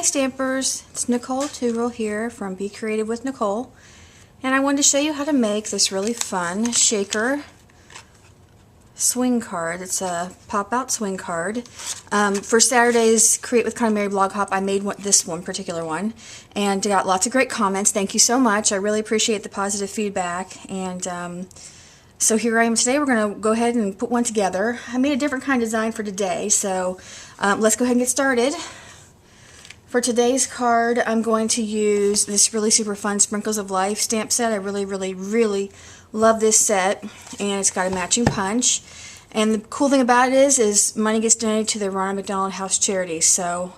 Hi Stampers, it's Nicole Tugel here from Be Creative with Nicole, and I wanted to show you how to make this really fun shaker swing card. It's a pop-out swing card. For Saturday's Create with Connie Mary blog hop, I made this one particular one, and got lots of great comments. Thank you so much. I really appreciate the positive feedback, and so here I am today. We're going to go ahead and put one together. I made a different kind of design for today, so let's go ahead and get started. For today's card, I'm going to use this really super fun Sprinkles of Life stamp set. I really love this set, and it's got a matching punch. And the cool thing about it is money gets donated to the Ronald McDonald House charity. So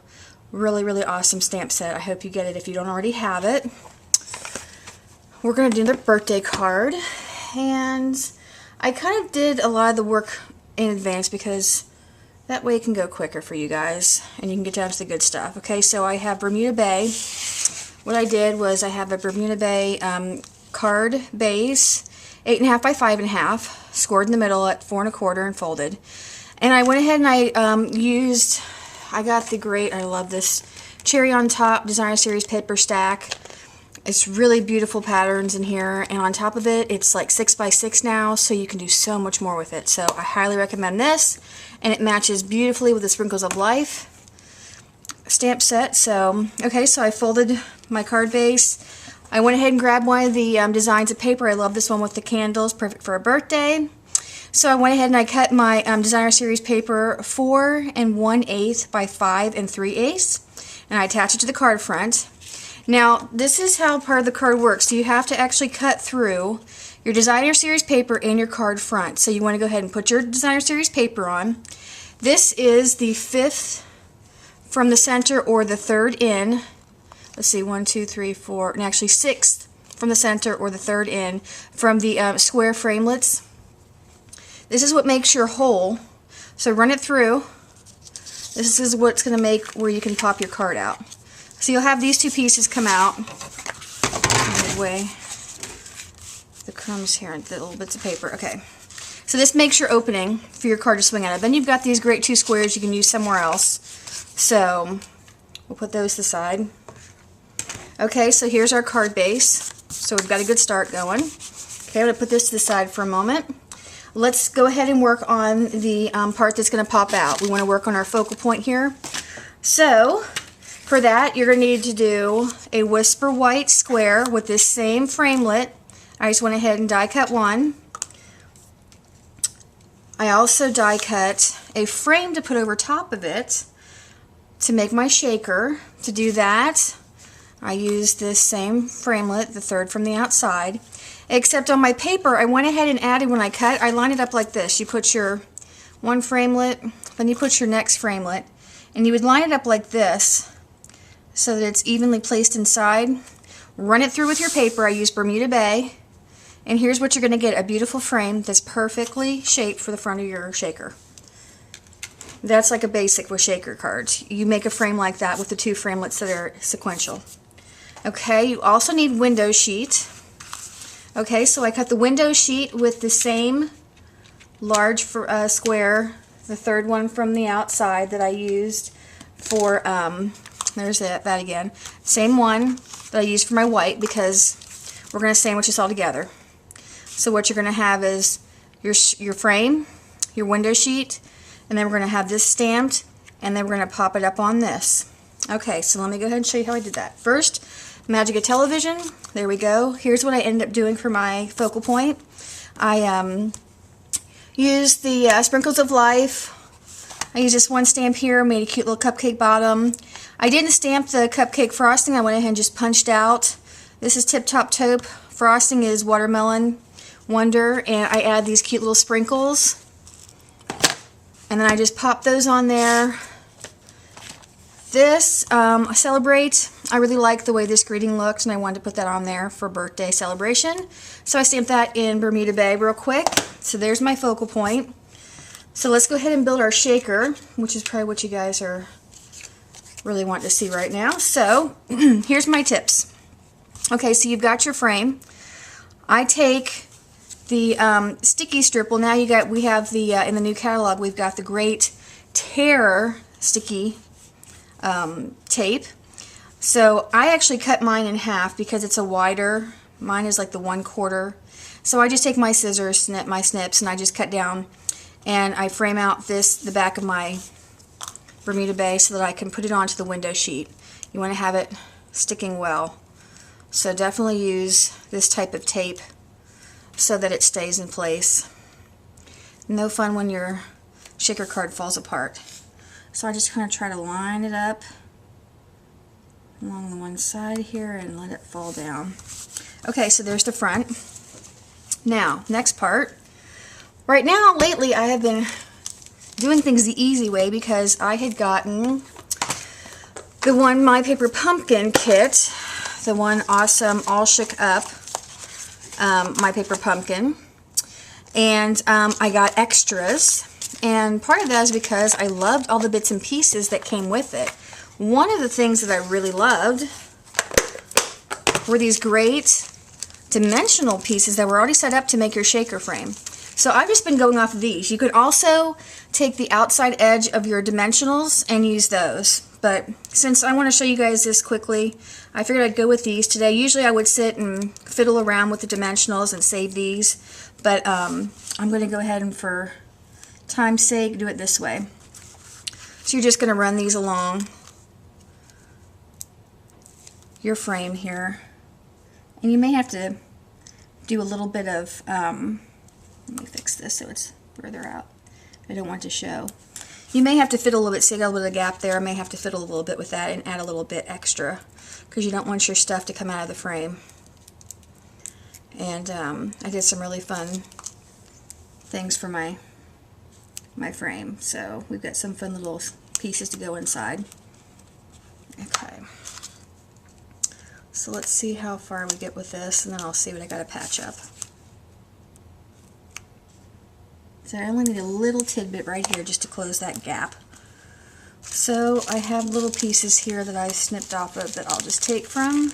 really awesome stamp set. I hope you get it if you don't already have it. We're going to do the birthday card, and I kind of did a lot of the work in advance because that way it can go quicker for you guys, and you can get down to the good stuff. Okay, so I have Bermuda Bay. What I did was I have a Bermuda Bay card base, 8.5 by 5.5, scored in the middle at 4 1/4 and folded. And I went ahead and I got the great, I love this, Cherry on Top Designer Series paper stack. It's really beautiful patterns in here, and on top of it, it's like 6 by 6 now, so you can do so much more with it. So I highly recommend this, and it matches beautifully with the Sprinkles of Life stamp set. So, okay, so I folded my card base. I went ahead and grabbed one of the designs of paper. I love this one with the candles, perfect for a birthday. So I went ahead and I cut my Designer Series paper 4 1/8 by 5 3/8, and I attached it to the card front. Now, this is how part of the card works. So you have to actually cut through your Designer Series paper and your card front. So you want to go ahead and put your Designer Series paper on. This is the 5th from the center or the 3rd in. Let's see, 1, 2, 3, 4, and actually 6th from the center or the 3rd in from the square framelits. This is what makes your hole. So run it through. This is what's going to make where you can pop your card out. So you'll have these two pieces come out. Midway. The crumbs here and the little bits of paper. Okay. So this makes your opening for your card to swing out of. Then you've got these great 2 squares you can use somewhere else. So we'll put those aside. Okay, so here's our card base. So we've got a good start going. Okay, I'm going to put this to the side for a moment. Let's go ahead and work on the part that's going to pop out. We want to work on our focal point here. So for that, you're going to need to do a Whisper White square with this same framelit. I just went ahead and die cut one. I also die cut a frame to put over top of it to make my shaker. To do that, I used this same framelit, the 3rd from the outside. Except on my paper, I went ahead and added, when I cut, I lined it up like this. You put your one framelit, then you put your next framelit, and you would line it up like this, so that it's evenly placed inside. Run it through with your paper. I use Bermuda Bay, and here's what you're going to get, a beautiful frame that's perfectly shaped for the front of your shaker. That's like a basic with shaker cards. You make a frame like that with the 2 framelits that are sequential. Okay, you also need window sheet. Okay, so I cut the window sheet with the same large square, the 3rd one from the outside that I used for there's that again. Same one that I used for my white, because we're going to sandwich this all together. So what you're going to have is your frame, your window sheet, and then we're going to have this stamped, and then we're going to pop it up on this. Okay, so let me go ahead and show you how I did that. First, Magic of Television. There we go. Here's what I ended up doing for my focal point. I used the Sprinkles of Life. I used this one stamp here, made a cute little cupcake bottom. I didn't stamp the cupcake frosting. I went ahead and just punched out. This is Tip Top Taupe. Frosting is Watermelon Wonder, and I add these cute little sprinkles. And then I just pop those on there. This, Celebrate. I really like the way this greeting looks, and I wanted to put that on there for birthday celebration. So I stamped that in Bermuda Bay real quick. So there's my focal point. So let's go ahead and build our shaker, which is probably what you guys are really wanting to see right now. So here's my tips. Okay, so you've got your frame. I take the sticky strip. Well, now we have the in the new catalog, we've got the great tear sticky tape. So I actually cut mine in half because it's a wider. Mine is like the 1/4. So I just take my scissors, snip my snips, and I just cut down, and I frame out the back of my Bermuda Bay so that I can put it onto the window sheet. You want to have it sticking well. So definitely use this type of tape so that it stays in place. No fun when your shaker card falls apart. So I just kind of try to line it up along the one side here and let it fall down. Okay, so there's the front. Now, next part. Right now, lately, I have been doing things the easy way because I had gotten the one My Paper Pumpkin kit, the one awesome All Shook Up My Paper Pumpkin, and I got extras, and part of that is because I loved all the bits and pieces that came with it. One of the things that I really loved were these great dimensional pieces that were already set up to make your shaker frame. So I've just been going off of these. You could also take the outside edge of your dimensionals and use those. But since I want to show you guys this quickly, I figured I'd go with these today. Usually I would sit and fiddle around with the dimensionals and save these. But I'm going to go ahead and, for time's sake, do it this way. So you're just going to run these along your frame here. And you may have to do a little bit of, let me fix this so it's further out. I don't want to show. You may have to fiddle a little bit, see, I got a little gap there. I may have to fiddle a little bit with that and add a little bit extra because you don't want your stuff to come out of the frame. And I did some really fun things for my frame. So we've got some fun little pieces to go inside. Okay. So let's see how far we get with this, and then I'll see what I got to patch up. So I only need a little tidbit right here just to close that gap. So I have little pieces here that I snipped off of that I'll just take from.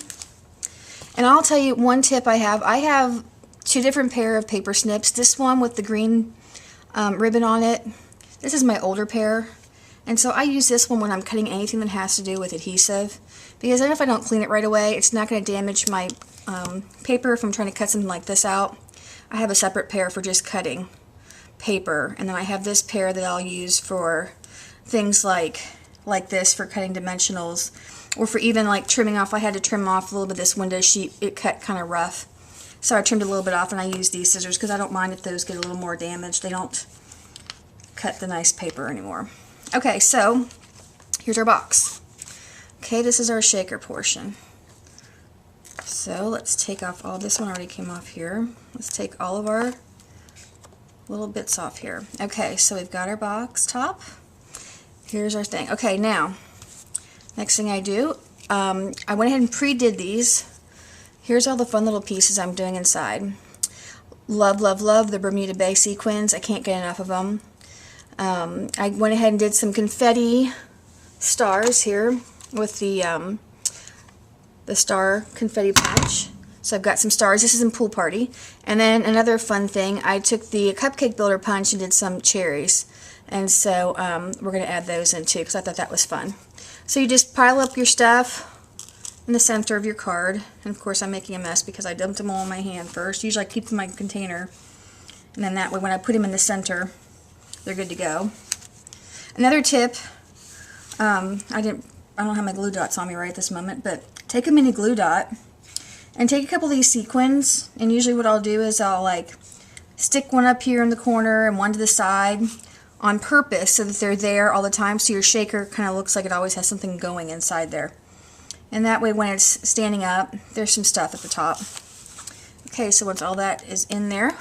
And I'll tell you one tip I have two different pair of paper snips. This one with the green ribbon on it. This is my older pair. And so I use this one when I'm cutting anything that has to do with adhesive, because then if I don't clean it right away, it's not going to damage my paper if I'm trying to cut something like this out. I have a separate pair for just cutting paper, and then I have this pair that I'll use for things like this, for cutting dimensionals, or for even like trimming off. I had to trim off a little bit of this window sheet. It cut kind of rough, so I trimmed a little bit off, and I use these scissors because I don't mind if those get a little more damaged. They don't cut the nice paper anymore. Okay, so here's our box. Okay, this is our shaker portion. So let's take off all this one. Already came off here. Let's take all of our little bits off here. Okay, so we've got our box top. Here's our thing. Okay, now next thing I do, I went ahead and pre-did these. Here's all the fun little pieces I'm doing inside. Love, love, love the Bermuda Bay Sequins. I can't get enough of them. I went ahead and did some confetti stars here with the star confetti patch. So I've got some stars. This is in Pool Party. And then another fun thing, I took the Cupcake Builder punch and did some cherries. And so we're going to add those in too because I thought that was fun. So you just pile up your stuff in the center of your card. And of course I'm making a mess because I dumped them all in my hand first. Usually I keep them in my container. And then that way when I put them in the center, they're good to go. Another tip, I don't have my glue dots on me right at this moment, but take a mini glue dot and take a couple of these sequins, and usually what I'll do is I'll like stick one up here in the corner and one to the side on purpose so that they're there all the time, so your shaker kind of looks like it always has something going inside there. And that way when it's standing up, there's some stuff at the top. Okay, so once all that is in there,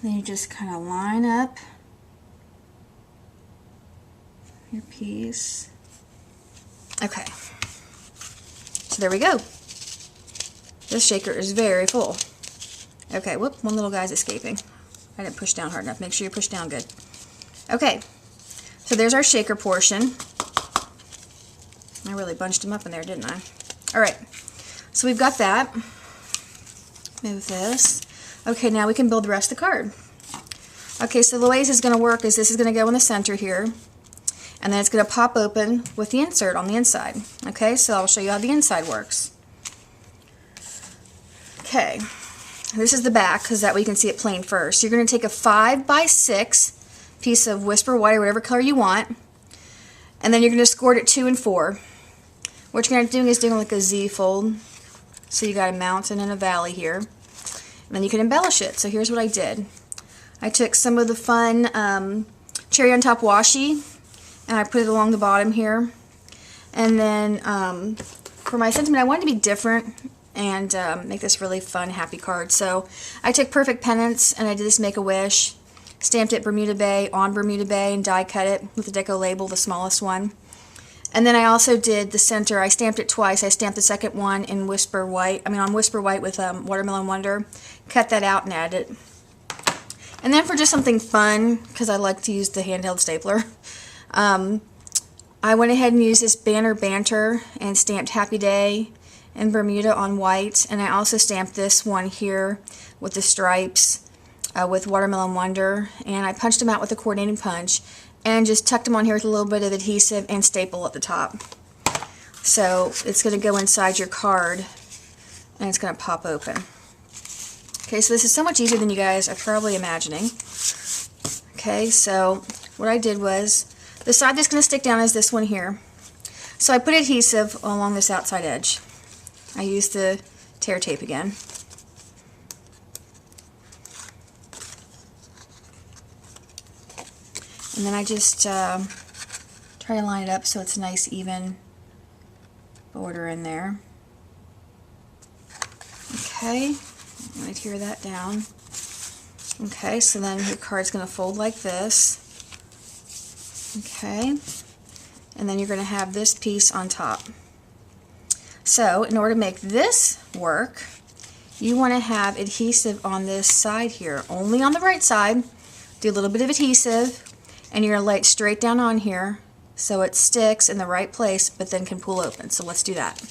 then you just kind of line up your piece. Okay, so there we go. This shaker is very full. Okay, whoop, one little guy's escaping. I didn't push down hard enough. Make sure you push down good. Okay, so there's our shaker portion. I really bunched them up in there, didn't I? Alright, so we've got that. Move this. Okay, now we can build the rest of the card. Okay, so the way this is going to work is this is going to go in the center here. and then it's going to pop open with the insert on the inside. Okay, so I'll show you how the inside works. Okay, this is the back, because that way you can see it plain first. You're going to take a 5x6 piece of Whisper White or whatever color you want, and then you're going to score it 2 and 4. What you're going to do is doing like a Z fold. So you got a mountain and a valley here. And then you can embellish it. So here's what I did. I took some of the fun cherry on top washi, and I put it along the bottom here. And then for my sentiment, I wanted to be different and make this really fun, happy card. So I took Perfect Pennants, and I did this Make-A-Wish. Stamped it Bermuda Bay on Bermuda Bay and die cut it with the Deco label, the smallest one. And then I also did the center. I stamped it twice. I stamped the second one in Whisper White. On Whisper White with Watermelon Wonder. Cut that out and added it. And then for just something fun, because I like to use the handheld stapler, I went ahead and used this Banter and stamped Happy Day and Bermuda on white. And I also stamped this one here with the stripes with Watermelon Wonder. And I punched them out with a coordinating punch. And just tucked them on here with a little bit of adhesive and staple at the top. So it's going to go inside your card and it's going to pop open. Okay, so this is so much easier than you guys are probably imagining. Okay, so what I did was, the side that's going to stick down is this one here. So I put adhesive along this outside edge. I used the tear tape again. And then I just try to line it up so it's a nice even border in there. Okay, I'm going to tear that down. Okay, so then your card's going to fold like this. Okay, and then you're going to have this piece on top. So in order to make this work, you want to have adhesive on this side here, only on the right side. Do a little bit of adhesive. And you're going to lay it straight down on here so it sticks in the right place but then can pull open. So let's do that.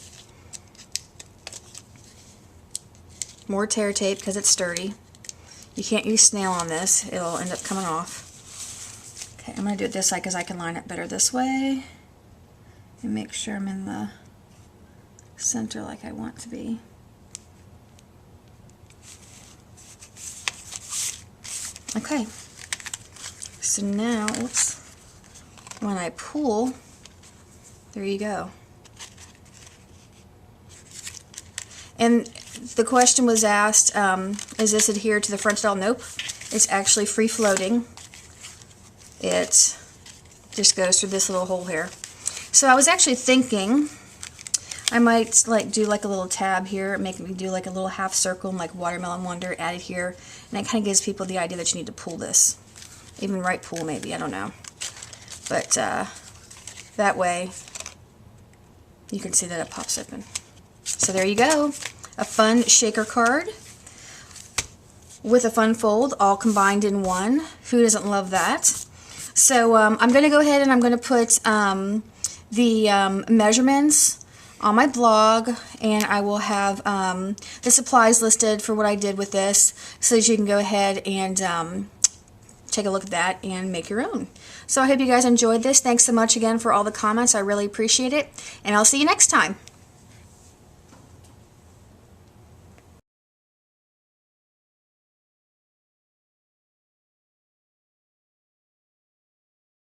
More tear tape because it's sturdy. You can't use snail on this. It'll end up coming off. Okay, I'm going to do it this side because I can line it better this way. And make sure I'm in the center like I want to be. Okay. So now, oops, when I pull, there you go. And the question was asked, is this adhered to the front at all? Nope. It's actually free floating. It just goes through this little hole here. So I was actually thinking I might do like a little tab here, make me do like a little half circle and like Watermelon Wonder added here, and it kind of gives people the idea that you need to pull this. Even right pull maybe, I don't know. But that way you can see that it pops open. So there you go. A fun shaker card with a fun fold all combined in one. Who doesn't love that? So I'm going to go ahead and I'm going to put the measurements on my blog, and I will have the supplies listed for what I did with this so that you can go ahead and take a look at that and make your own. So I hope you guys enjoyed this. Thanks so much again for all the comments. I really appreciate it, and I'll see you next time.